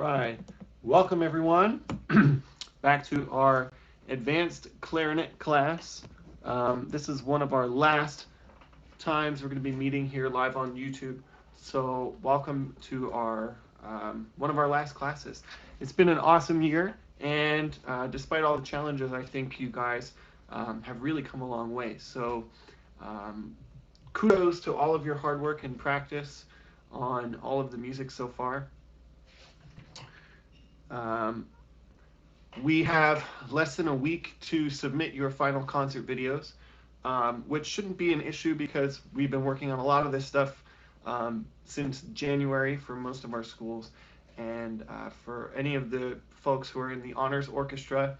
right. Welcome everyone back to our advanced clarinet class. This is one of our last times we're going to be meeting here live on YouTube. So welcome to our one of our last classes. It's been an awesome year, and despite all the challenges, I think you guys have really come a long way. So kudos to all of your hard work and practice on all of the music so far. We have less than a week to submit your final concert videos, which shouldn't be an issue because we've been working on a lot of this stuff since January for most of our schools. And for any of the folks who are in the honors orchestra,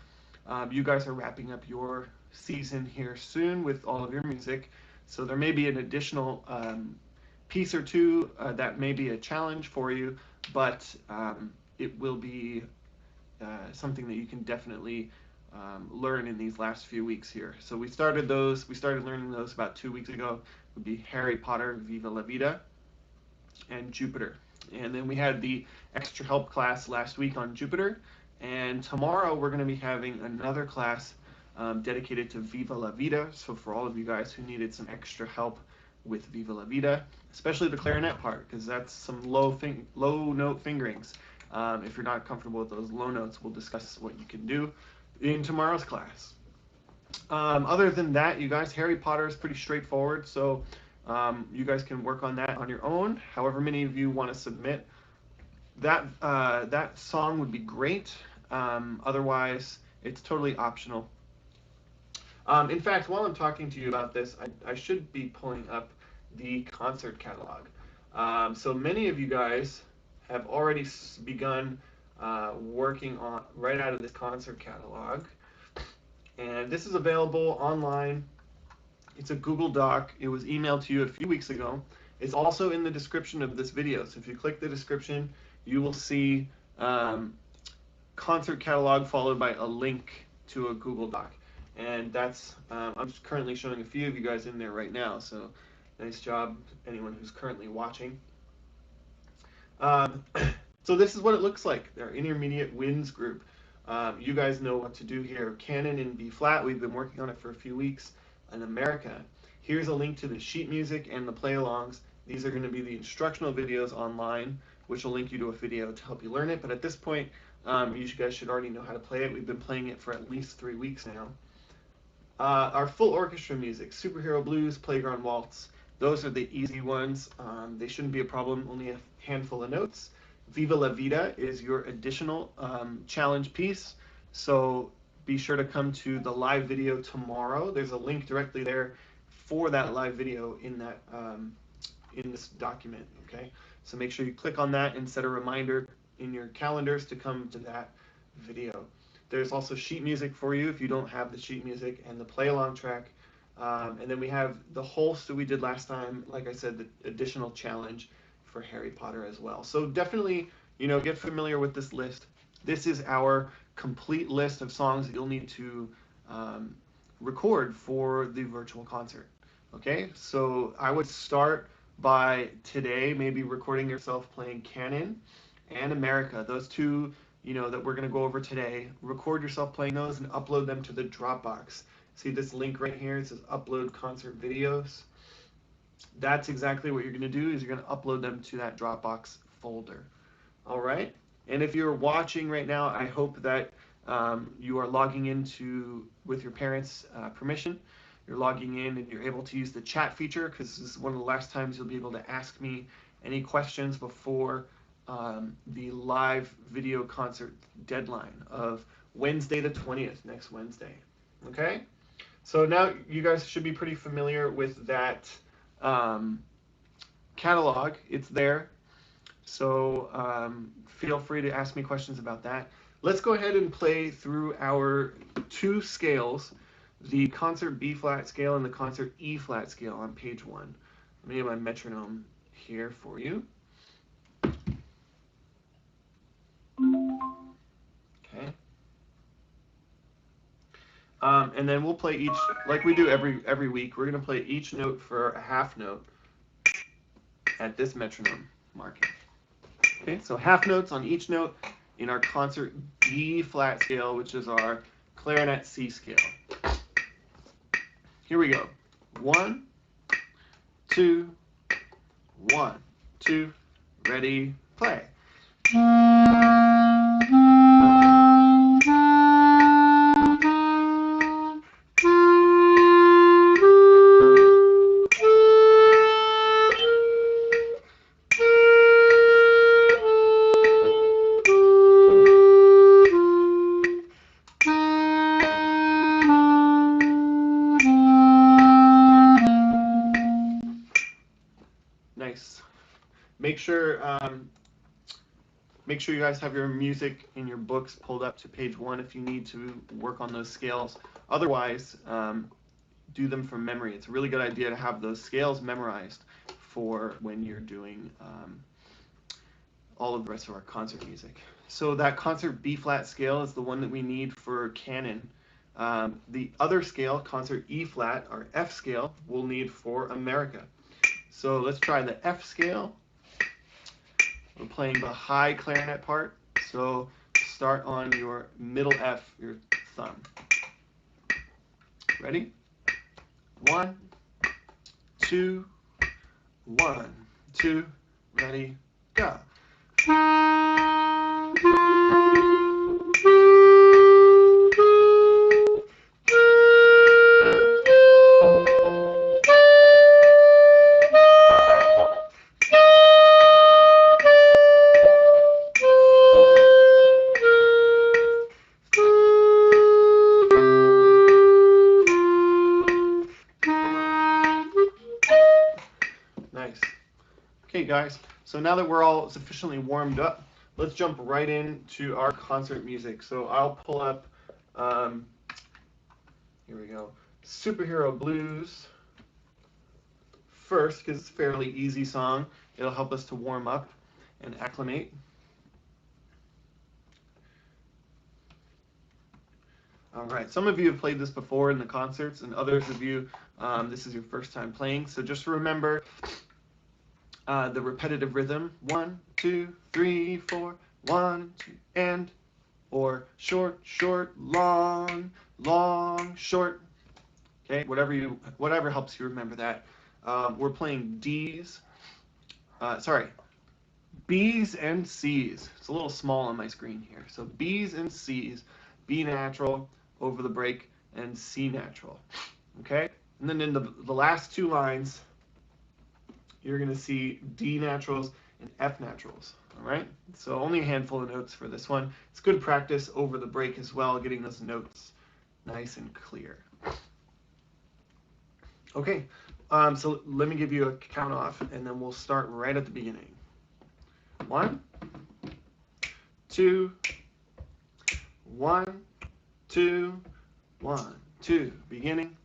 you guys are wrapping up your season here soon with all of your music. So there may be an additional piece or two that may be a challenge for you, but it will be something that you can definitely learn in these last few weeks here. So we started learning those about 2 weeks ago. It would be Harry Potter, Viva la Vida, and Jupiter. And then we had the extra help class last week on Jupiter. And tomorrow we're going to be having another class dedicated to Viva la Vida. So for all of you guys who needed some extra help with Viva la Vida, especially the clarinet part, because that's some low note fingerings. If you're not comfortable with those low notes, we'll discuss what you can do in tomorrow's class. Other than that, you guys, Harry Potter is pretty straightforward, so you guys can work on that on your own. However many of you want to submit, that song would be great. Otherwise, it's totally optional. In fact, while I'm talking to you about this, I should be pulling up the concert catalog. So many of you guys have already begun working on right out of this concert catalog. And this is available online. It's a Google Doc. It was emailed to you a few weeks ago. It's also in the description of this video. So if you click the description, you will see concert catalog followed by a link to a Google Doc. And that's, I'm just currently showing a few of you guys in there right now. So nice job, anyone who's currently watching. So this is what it looks like, our intermediate winds group. You guys know what to do here. Canon in B flat, we've been working on it for a few weeks in America. Here's a link to the sheet music and the play-alongs. These are going to be the instructional videos online, which will link you to a video to help you learn it. But at this point, you guys should already know how to play it. We've been playing it for at least 3 weeks now. Our full orchestra music, Superhero Blues, Playground Waltz. Those are the easy ones. They shouldn't be a problem, only a handful of notes. Viva la Vida is your additional challenge piece. So be sure to come to the live video tomorrow. There's a link directly there for that live video in that in this document. Okay, so make sure you click on that and set a reminder in your calendars to come to that video. There's also sheet music for you if you don't have the sheet music, and the play along track. And then we have the host that we did last time, like I said, the additional challenge for Harry Potter as well. So definitely, get familiar with this list. This is our complete list of songs that you'll need to record for the virtual concert. Okay, so I would start by today, maybe recording yourself playing Canon and America. Those two, that we're going to go over today. Record yourself playing those and upload them to the Dropbox. See this link right here? It says upload concert videos. That's exactly what you're going to do, is you're going to upload them to that Dropbox folder. All right? And if you're watching right now, I hope that you are logging into with your parents' permission. You're logging in and you're able to use the chat feature, because this is one of the last times you'll be able to ask me any questions before the live video concert deadline of Wednesday the 20th, next Wednesday. Okay? So now you guys should be pretty familiar with that catalog. It's there. So feel free to ask me questions about that. Let's go ahead and play through our 2 scales, the concert B flat scale and the concert E flat scale on page 1. Let me get my metronome here for you. Okay. And then we'll play each, like we do every week, we're going to play each note for a half note at this metronome marking. Okay, so half notes on each note in our concert B flat scale, which is our clarinet C scale. Here we go. 1, 2, 1, 2, ready, play. Nice. Make sure you guys have your music in your books pulled up to page 1 if you need to work on those scales. Otherwise, do them from memory. It's a really good idea to have those scales memorized for when you're doing all of the rest of our concert music. So that concert B flat scale is the one that we need for canon. The other scale, concert E flat, or F scale, we'll need for America. So let's try the F scale. We're playing the high clarinet part. So start on your middle F, your thumb. Ready? 1, 2, 1, 2, ready, go. Nice. Okay, guys, so now that we're all sufficiently warmed up, let's jump right into our concert music. So I'll pull up, here we go, Superhero Blues first, because it's a fairly easy song. It'll help us to warm up and acclimate. All right, some of you have played this before in the concerts, and others of you, this is your first time playing. So just remember the repetitive rhythm. 1, 2, 3, 4, 1, 2, and, or short, short, long, long, short. Okay, whatever helps you remember that. We're playing D's. B's and C's. It's a little small on my screen here. So B's and C's, B natural over the break and C natural. Okay, and then in the last 2 lines, you're going to see D naturals and F naturals. All right, so only a handful of notes for this one. It's good practice over the break as well, getting those notes nice and clear. Okay, so let me give you a count off, and then we'll start right at the beginning. 1, 2, 1, 2, 1, 2, beginning.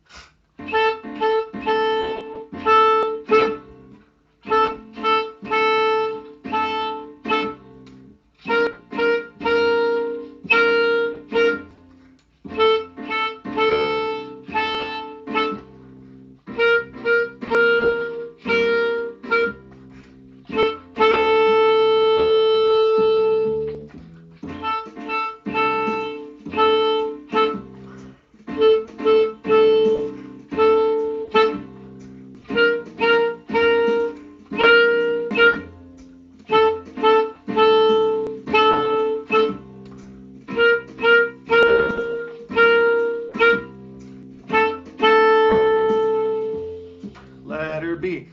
Letter B.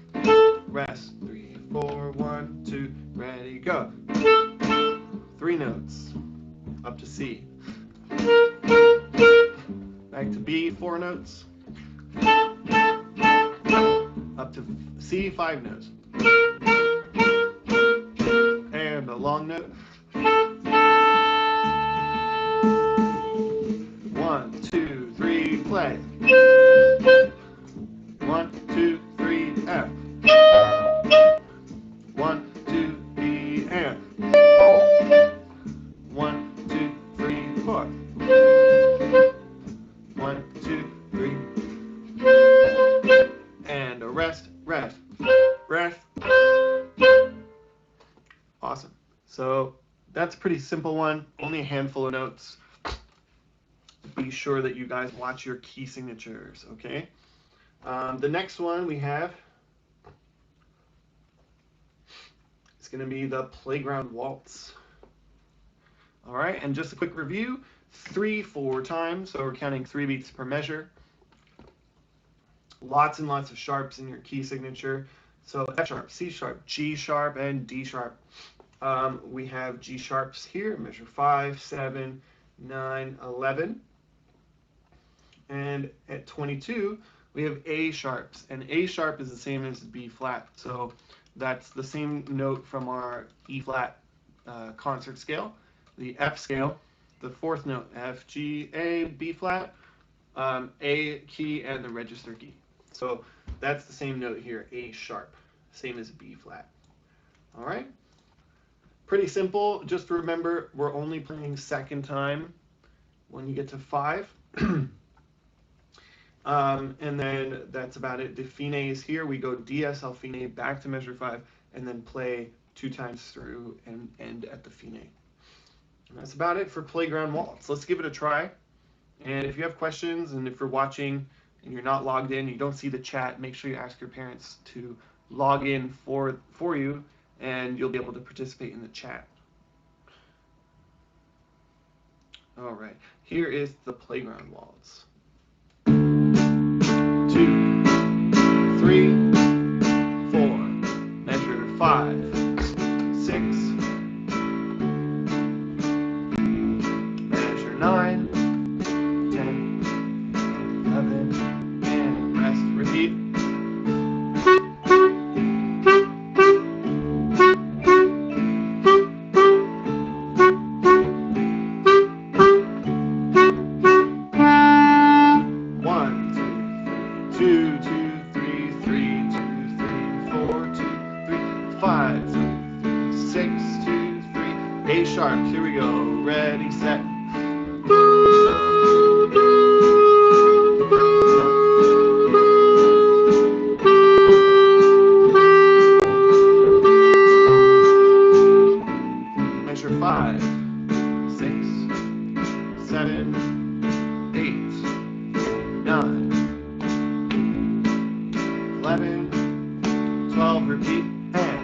Rest. 3, 4, 1, 2, ready, go. 3 notes. Up to C. Back to B, 4 notes. Up to C, 5 notes. And a long note. 1, 2, 3, play. 1, 2, 3, F. 1, 2, B, and. 1, 2, 3, 4. 1, 2, 3. And a rest, rest, rest. Awesome. So that's a pretty simple one, only a handful of notes. Be sure that you guys watch your key signatures, okay? The next one we have is going to be the Playground Waltz. All right, and just a quick review, 3/4 times, so we're counting 3 beats per measure. Lots and lots of sharps in your key signature. So F sharp, C sharp, G sharp, and D sharp. We have G sharps here, measure 5, 7, 9, 11. And at 22, we have A sharps, and A sharp is the same as B flat. So that's the same note from our E flat concert scale. The F scale, the 4th note, F, G, A, B flat, A key, and the register key. So that's the same note here, A sharp, same as B flat. All right? Pretty simple. Just remember, we're only playing second time when you get to 5. And then that's about it. The fine is here. We go DS, L fine, back to measure 5, and then play 2 times through and end at the fine. And that's about it for Playground Waltz. Let's give it a try. And if you have questions, and if you're watching and you're not logged in, you don't see the chat, make sure you ask your parents to log in for you, and you'll be able to participate in the chat. All right, here is the Playground Waltz. 2, 3, 4, measure 5, 6, measure 9, 10, 11, and rest, repeat. A sharp, here we go, ready, set. Measure 5, 6, 7, 8, 9, 11, 12, repeat, and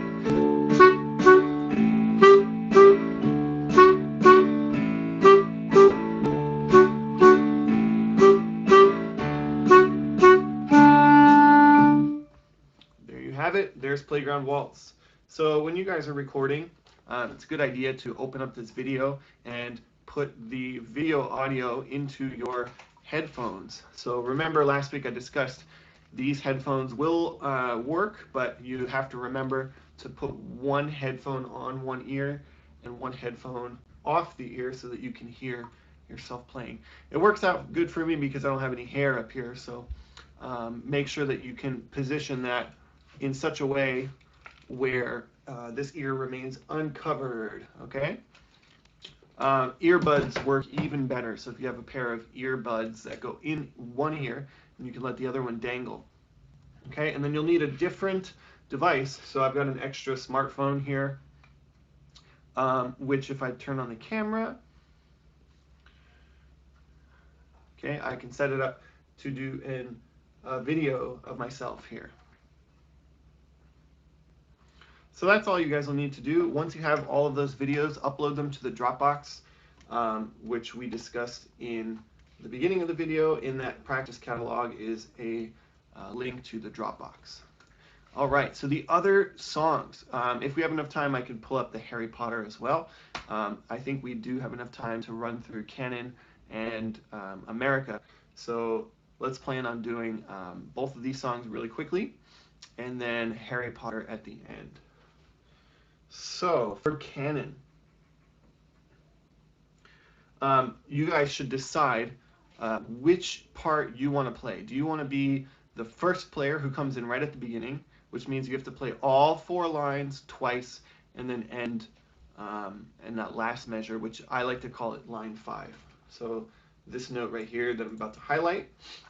have it, there's Playground Waltz. So when you guys are recording, it's a good idea to open up this video and put the video audio into your headphones. So remember last week I discussed these headphones will work, but you have to remember to put one headphone on one ear and one headphone off the ear so that you can hear yourself playing. It works out good for me because I don't have any hair up here, so make sure that you can position that in such a way where this ear remains uncovered, okay? Earbuds work even better, so if you have a pair of earbuds that go in one ear, and you can let the other one dangle, okay? And then you'll need a different device, so I've got an extra smartphone here, which if I turn on the camera, okay, I can set it up to do a video of myself here. So that's all you guys will need to do. Once you have all of those videos, upload them to the Dropbox, which we discussed in the beginning of the video. In that practice catalog is a link to the Dropbox. All right, so the other songs, if we have enough time, I could pull up the Harry Potter as well. I think we do have enough time to run through Canon and America. So let's plan on doing both of these songs really quickly, and then Harry Potter at the end. So for Canon, you guys should decide which part you want to play. Do you want to be the first player who comes in right at the beginning, which means you have to play all 4 lines twice and then end in that last measure, which I like to call it line 5. So this note right here that I'm about to highlight,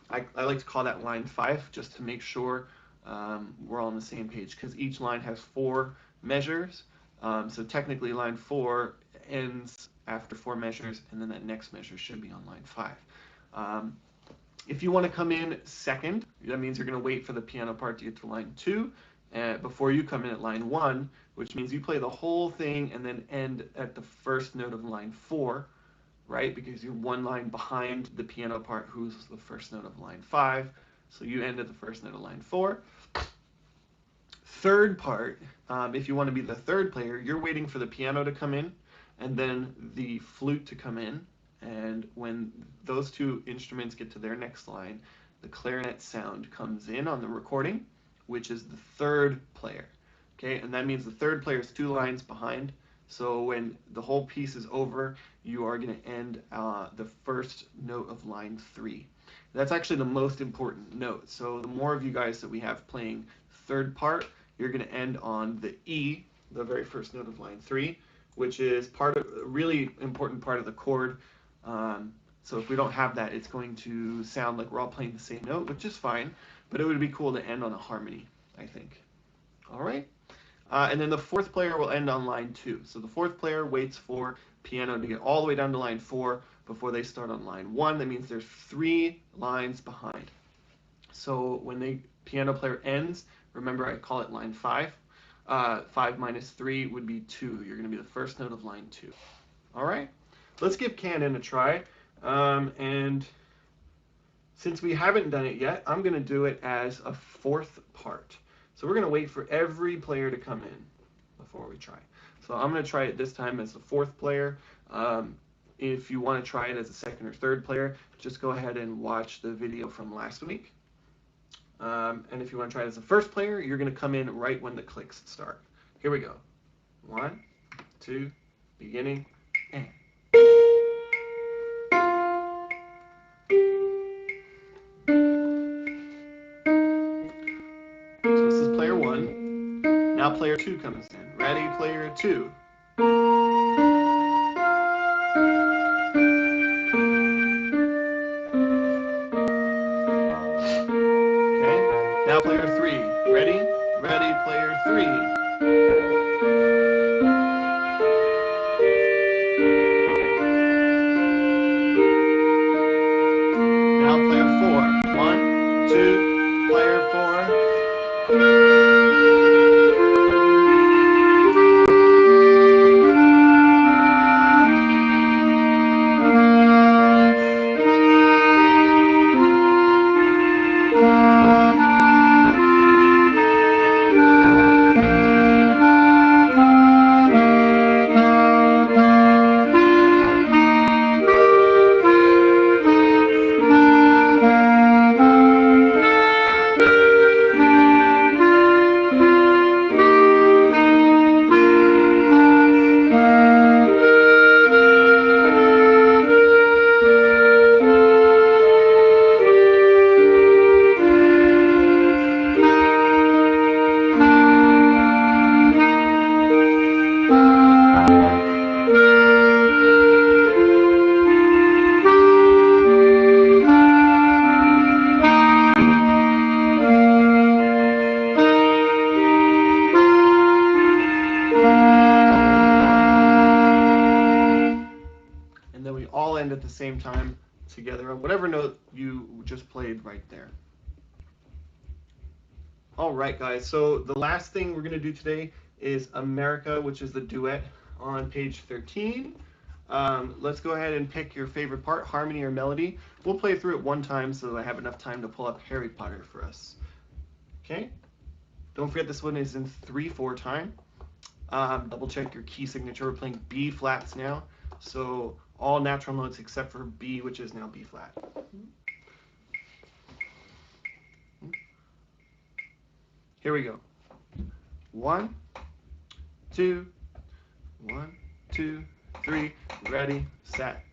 I like to call that line 5 just to make sure we're all on the same page, because each line has 4 measures. So technically line 4 ends after 4 measures, and then that next measure should be on line 5. If you want to come in second, that means you're going to wait for the piano part to get to line 2 before you come in at line 1, which means you play the whole thing and then end at the first note of line 4, right? Because you're one line behind the piano part, who's the first note of line 5. So you end at the first note of line 4. Third part, if you want to be the third player, you're waiting for the piano to come in and then the flute to come in. And when those two instruments get to their next line, the clarinet sound comes in on the recording, which is the third player. Okay, and that means the third player is 2 lines behind. So when the whole piece is over, you are going to end the first note of line 3. That's actually the most important note. So the more of you guys that we have playing third part, you're going to end on the E, the very first note of line 3, which is a really important part of the chord. So if we don't have that, it's going to sound like we're all playing the same note, which is fine, but it would be cool to end on a harmony, I think. All right? And then the fourth player will end on line 2. So the fourth player waits for piano to get all the way down to line 4 before they start on line 1. That means there's 3 lines behind. So when the piano player ends, remember I call it line 5. 5 minus 3 would be 2. You're going to be the first note of line 2. All right? Let's give Canon a try. And since we haven't done it yet, I'm going to do it as a fourth part. So we're going to wait for every player to come in before we try. So I'm going to try it this time as the fourth player. If you want to try it as a second or third player, just go ahead and watch the video from last week. And if you want to try it as a first player, you're going to come in right when the clicks start. Here we go. 1, 2, beginning, and. So this is player 1. Now player 2 comes in. Ready, player 2. Okay. Now player 3. Ready? Ready, player 3. Now player 4. 1, 2, player 4. And then we all end at the same time together on whatever note you just played right there. All right, guys, so the last thing we're going to do today is America, which is the duet on page 13. Let's go ahead and pick your favorite part, harmony or melody. We'll play through it one time so that I have enough time to pull up Harry Potter for us. Okay? Don't forget this one is in 3/4 time. Double check your key signature. We're playing B flats now. So all natural notes except for B, which is now B flat. Here we go. 1, 2, 1, 2, 3. Ready, set.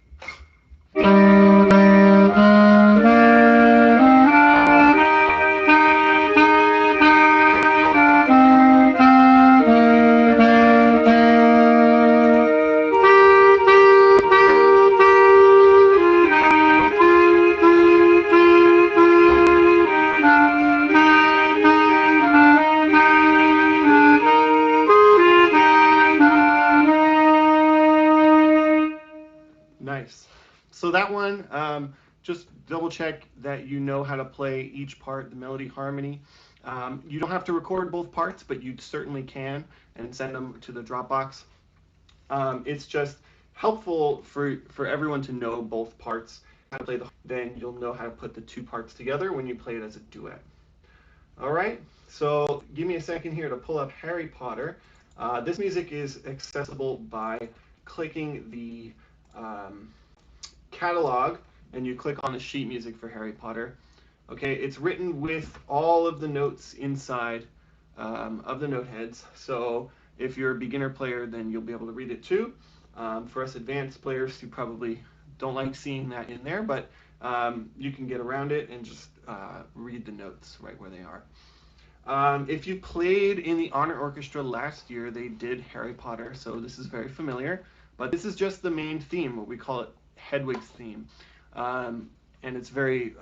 So that one, just double check that you know how to play each part, the melody, harmony. You don't have to record both parts, but you certainly can, and send them to the Dropbox. It's just helpful for everyone to know both parts. How to play then you'll know how to put the two parts together when you play it as a duet. All right, so give me a second here to pull up Harry Potter. This music is accessible by clicking the catalog, and you click on the sheet music for Harry Potter. Okay, it's written with all of the notes inside of the note heads. So if you're a beginner player, then you'll be able to read it too. For us advanced players, you probably don't like seeing that in there, but you can get around it and just read the notes right where they are. If you played in the honor orchestra last year, they did Harry Potter, so this is very familiar. But this is just the main theme, what we call it Hedwig's theme. And it's very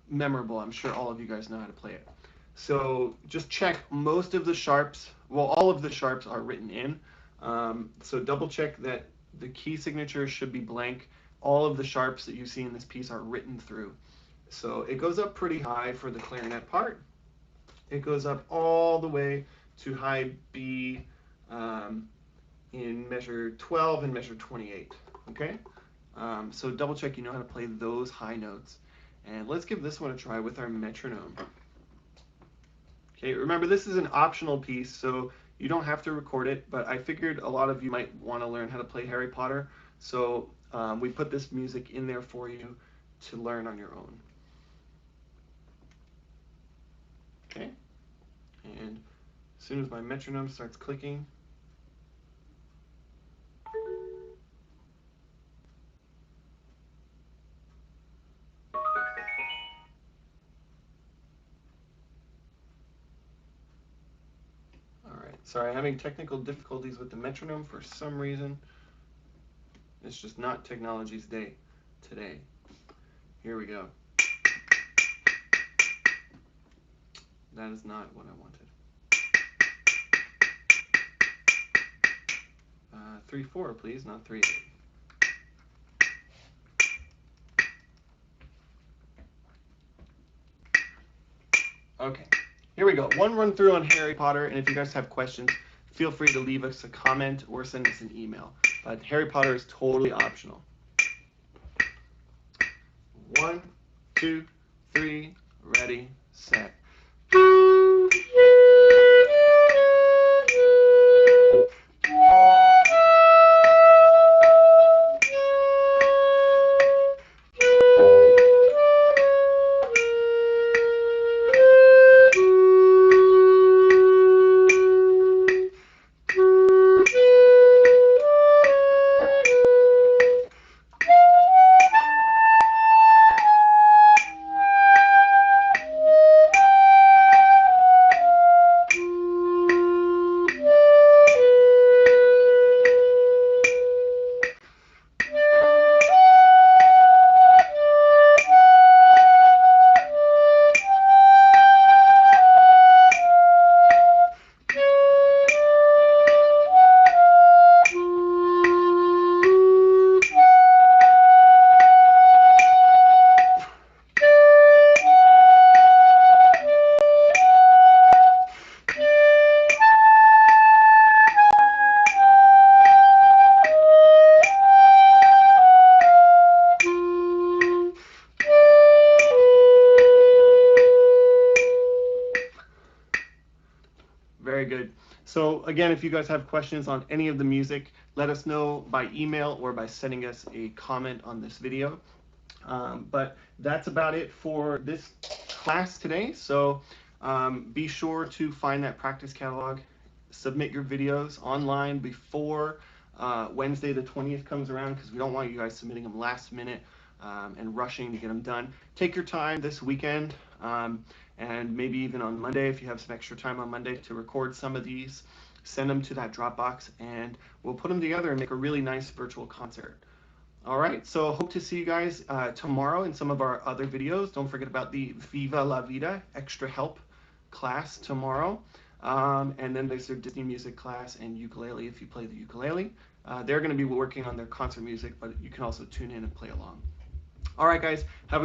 memorable. I'm sure all of you guys know how to play it. So just check most of the sharps, well, all of the sharps are written in. So double check that the key signature should be blank. All of the sharps that you see in this piece are written through. So it goes up pretty high for the clarinet part. It goes up all the way to high B in measure 12 and measure 28. Okay? So double check you know how to play those high notes. And let's give this one a try with our metronome. Okay, remember this is an optional piece, so you don't have to record it, but I figured a lot of you might want to learn how to play Harry Potter, so we put this music in there for you to learn on your own. Okay, and as soon as my metronome starts clicking, sorry, I'm having technical difficulties with the metronome for some reason. It's just not technology's day today. Here we go. That is not what I wanted. 3/4, please, not 3/8. Okay, here we go. One run through on Harry Potter, and if you guys have questions, feel free to leave us a comment or send us an email. But Harry Potter is totally optional. 1, 2, 3, ready, set. Very good. So again, if you guys have questions on any of the music, let us know by email or by sending us a comment on this video. But that's about it for this class today. So be sure to find that practice catalog, submit your videos online before Wednesday the 20th comes around, because we don't want you guys submitting them last minute and rushing to get them done. Take your time this weekend. And maybe even on Monday, if you have some extra time on Monday, to record some of these, send them to that Dropbox, and we'll put them together and make a really nice virtual concert. All right, so hope to see you guys tomorrow in some of our other videos. Don't forget about the Viva la Vida Extra Help class tomorrow. And then there's their Disney music class and ukulele if you play the ukulele. They're going to be working on their concert music, but you can also tune in and play along. All right, guys, have a good